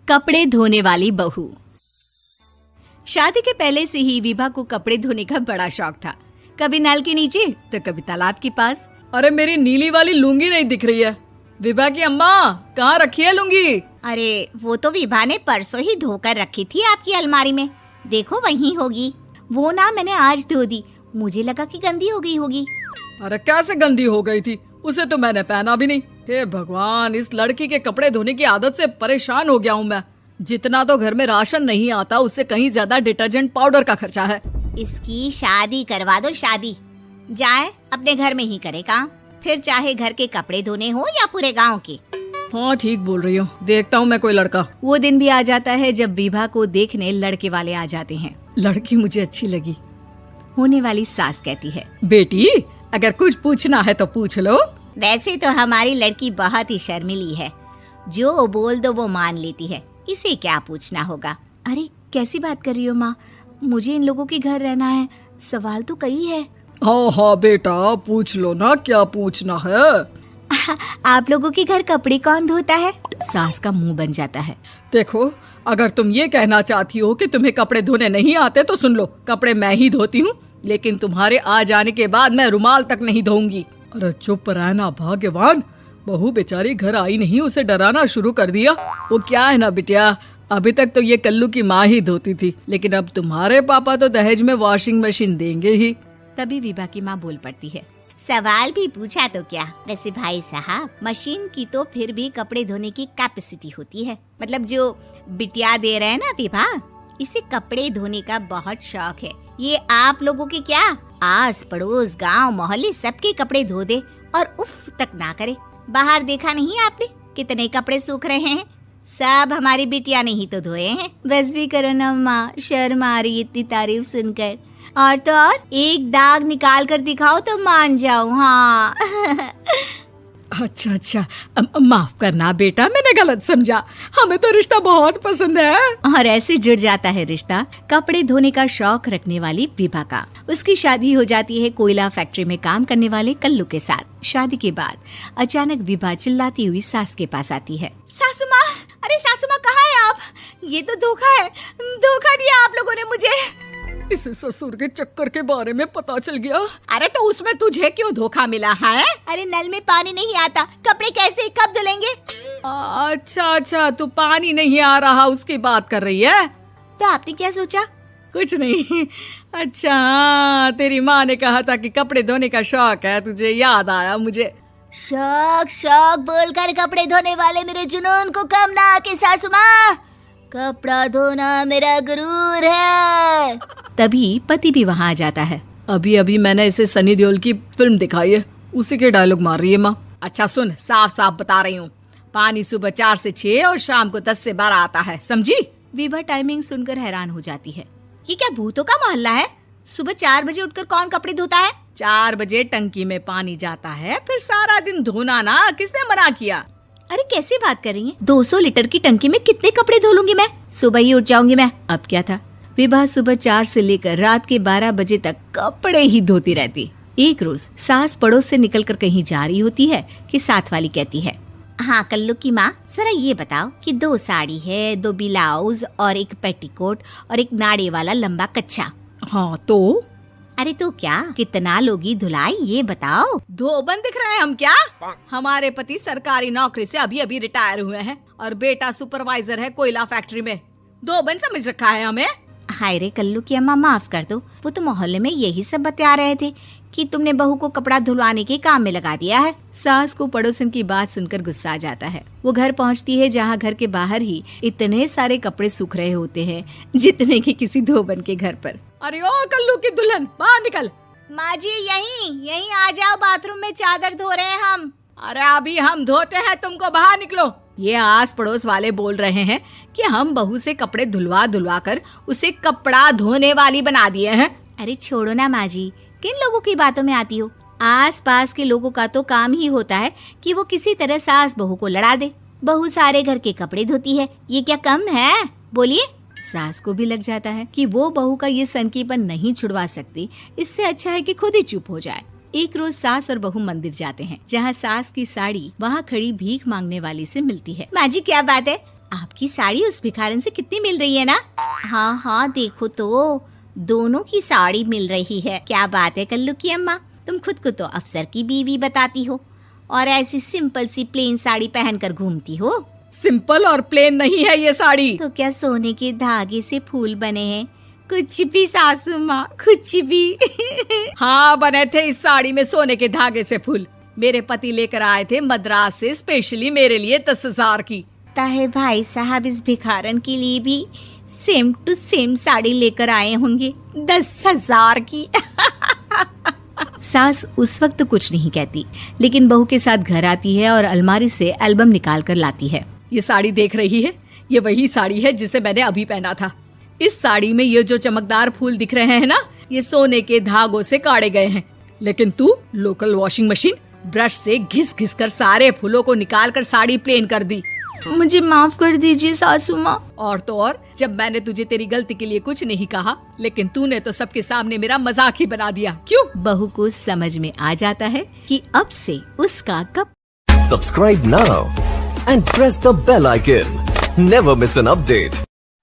कपड़े धोने वाली बहू। शादी के पहले से ही विभा को कपड़े धोने का बड़ा शौक था। कभी नल के नीचे तो कभी तालाब के पास। अरे मेरी नीली वाली लुंगी नहीं दिख रही है। विभा की अम्मा, कहाँ रखी है लुंगी? अरे वो तो विभा ने परसों ही धोकर रखी थी आपकी अलमारी में, देखो वहीं होगी। वो ना मैंने आज धो दी, मुझे लगा कि गंदी हो गई होगी। अरे कैसे गंदी हो गई थी? उसे तो मैंने पहना भी नहीं। हे भगवान, इस लड़की के कपड़े धोने की आदत से परेशान हो गया हूँ मैं। जितना तो घर में राशन नहीं आता, उससे कहीं ज्यादा डिटर्जेंट पाउडर का खर्चा है। इसकी शादी करवा दो, शादी जाए अपने घर में ही करे काम, फिर चाहे घर के कपड़े धोने हो या पूरे गांव के। हाँ ठीक बोल रही हूँ, देखता हूँ मैं कोई लड़का। वो दिन भी आ जाता है जब विभा को देखने लड़के वाले आ जाते हैं। लड़की मुझे अच्छी लगी। होने वाली सास कहती है, बेटी अगर कुछ पूछना है तो पूछ लो। वैसे तो हमारी लड़की बहुत ही शर्मीली है, जो बोल दो वो मान लेती है, इसे क्या पूछना होगा। अरे कैसी बात कर रही हो माँ, मुझे इन लोगों के घर रहना है, सवाल तो कई है। हाँ हाँ बेटा, पूछ लो ना, क्या पूछना है। आप लोगों के घर कपड़े कौन धोता है? सास का मुंह बन जाता है। देखो, अगर तुम ये कहना चाहती हो कि तुम्हें कपड़े धोने नहीं आते तो सुन लो, कपड़े मैं ही धोती हूँ, लेकिन तुम्हारे आ जाने के बाद मैं रुमाल तक नहीं धोऊंगी। अरे चुप रहना भाग्यवान, बहू बेचारी घर आई नहीं, उसे डराना शुरू कर दिया। वो क्या है ना बिटिया, अभी तक तो ये कल्लू की माँ ही धोती थी, लेकिन अब तुम्हारे पापा तो दहेज में वॉशिंग मशीन देंगे ही। तभी विभा की माँ बोल पड़ती है, सवाल भी पूछा तो क्या। वैसे भाई साहब, मशीन की तो फिर भी कपड़े धोने की कैपेसिटी होती है। मतलब जो बिटिया दे रहे हैं ना विभा, इसे कपड़े धोने का बहुत शौक है। ये आप लोगों के क्या, आस पड़ोस गांव मोहल्ले सबके कपड़े धो दे और उफ तक ना करे। बाहर देखा नहीं आपने कितने कपड़े सूख रहे हैं? सब हमारी बिटिया ने ही तो धोए हैं। बस भी करो ना माँ, शर्म आ रही इतनी तारीफ सुनकर। और तो और एक दाग निकाल कर दिखाओ तो मान जाऊं। हाँ अच्छा, माफ करना बेटा, मैंने गलत समझा। हमें तो रिश्ता बहुत पसंद है। और ऐसे जुड़ जाता है रिश्ता कपड़े धोने का शौक रखने वाली विभा का। उसकी शादी हो जाती है कोयला फैक्ट्री में काम करने वाले कल्लू के साथ। शादी के बाद अचानक विभा चिल्लाती हुई सास के पास आती है। सासू माँ, अरे सासू माँ कहाँ है आप? ये तो धोखा है, धोखा दिया आप लोगों ने मुझे। इसे ससुर के चक्कर के बारे में पता चल गया। अरे तो उसमें तुझे क्यों धोखा मिला है? अरे नल में पानी नहीं आता, कपड़े कैसे कब धुलेंगे? अच्छा, तू पानी नहीं आ रहा उसकी बात कर रही है। तो आपने क्या सोचा? कुछ नहीं। अच्छा, तेरी माँ ने कहा था कि कपड़े धोने का शौक है तुझे, याद आया मुझे। शौक बोलकर कपड़े धोने वाले मेरे जुनून को कम ना आके सासू माँ, कपड़ा धोना मेरा गुरूर है। तभी पति भी वहाँ आ जाता है। अभी मैंने इसे सनी देओल की फिल्म दिखाई है, उसी के डायलॉग मार रही है माँ। अच्छा सुन, साफ साफ बता रही हूँ, पानी सुबह 4 से 6 और शाम को 10 से 12 आता है, समझी? विभा टाइमिंग सुनकर हैरान हो जाती है। ये क्या भूतों का मोहल्ला है? सुबह 4 बजे उठकर कौन कपड़े धोता है? 4 बजे टंकी में पानी जाता है, फिर सारा दिन धोना ना, किसने मना किया? अरे कैसी बात कर रही हैं? 200 लीटर की टंकी में कितने कपड़े धो लूंगी मैं, सुबह ही उठ जाऊंगी मैं। अब क्या था, विभा सुबह 4 से लेकर रात के 12 बजे तक कपड़े ही धोती रहती। एक रोज सास पड़ोस से निकलकर कहीं जा रही होती है कि साथ वाली कहती है, हाँ कल्लू की माँ, जरा ये बताओ कि 2 साड़ी है, 2 ब्लाउज और एक पेटीकोट और एक नाड़े वाला लंबा कच्छा। हाँ तो? अरे तो क्या, कितना लोगी धुलाई ये बताओ। धोबन दिख रहे हैं हम क्या? हमारे पति सरकारी नौकरी से अभी रिटायर हुए हैं और बेटा सुपरवाइजर है कोयला फैक्ट्री में। धोबन समझ रखा है हमें? हाय रे कल्लू की अम्मा, माफ कर दो, वो तो मोहल्ले में यही सब बता रहे थे कि तुमने बहू को कपड़ा धुलवाने के काम में लगा दिया है। सास को पड़ोसन की बात सुनकर गुस्सा आ जाता है। वो घर पहुंचती है जहां घर के बाहर ही इतने सारे कपड़े सूख रहे होते हैं जितने कि किसी धोबन के घर पर। अरे ओ कल्लू की दुल्हन, बाहर निकल। माँ जी यहीं आ जाओ, बाथरूम में चादर धो रहे हैं हम। अरे अभी हम धोते हैं, तुमको बाहर निकलो। ये आस पड़ोस वाले बोल रहे हैं कि हम बहू से कपड़े धुलवा कर उसे कपड़ा धोने वाली बना दिए हैं। अरे छोड़ो ना माँ जी, किन लोगों की बातों में आती हो? आस पास के लोगों का तो काम ही होता है कि वो किसी तरह सास बहू को लड़ा दे। बहू सारे घर के कपड़े धोती है, ये क्या कम है? बोलिए। सास को भी लग जाता है कि वो बहू का ये सनकीपन नहीं छुड़वा सकती, इससे अच्छा है कि खुद ही चुप हो जाए। एक रोज सास और बहू मंदिर जाते हैं, जहाँ सास की साड़ी वहाँ खड़ी भीख मांगने वाली से मिलती है। माँ जी क्या बात है, आपकी साड़ी उस भिखारन से कितनी मिल रही है ना? हाँ हाँ देखो तो, दोनों की साड़ी मिल रही है। क्या बात है कल्लू की अम्मा, तुम खुद को तो अफसर की बीवी बताती हो और ऐसी सिंपल सी प्लेन साड़ी पहनकर घूमती हो। सिंपल और प्लेन नहीं है ये साड़ी। तो क्या सोने के धागे से फूल बने हैं? कुछ भी सासू माँ, कुछ भी। हाँ बने थे इस साड़ी में सोने के धागे से फूल। मेरे पति लेकर आए थे मद्रास से स्पेशली मेरे लिए 10,000 की। ताहे भाई साहब इस भिखारन के लिए भी सेम टू सेम साड़ी लेकर आए होंगे 10,000 की। सास उस वक्त तो कुछ नहीं कहती, लेकिन बहू के साथ घर आती है और अलमारी से एल्बम निकाल कर लाती है। ये साड़ी देख रही है, ये वही साड़ी है जिसे मैंने अभी पहना था। इस साड़ी में ये जो चमकदार फूल दिख रहे हैं ना, ये सोने के धागों से काढ़े गए हैं। लेकिन तू लोकल वॉशिंग मशीन ब्रश से घिस घिस कर सारे फूलों को निकाल कर साड़ी प्लेन कर दी। मुझे माफ कर दीजिए सासू माँ। और तो और, जब मैंने तुझे तेरी गलती के लिए कुछ नहीं कहा, लेकिन तूने तो सबके सामने मेरा मजाक ही बना दिया। क्यों? बहू को समझ में आ जाता है कि अब से उसका कब। Subscribe now and press the bell icon. Never miss an update.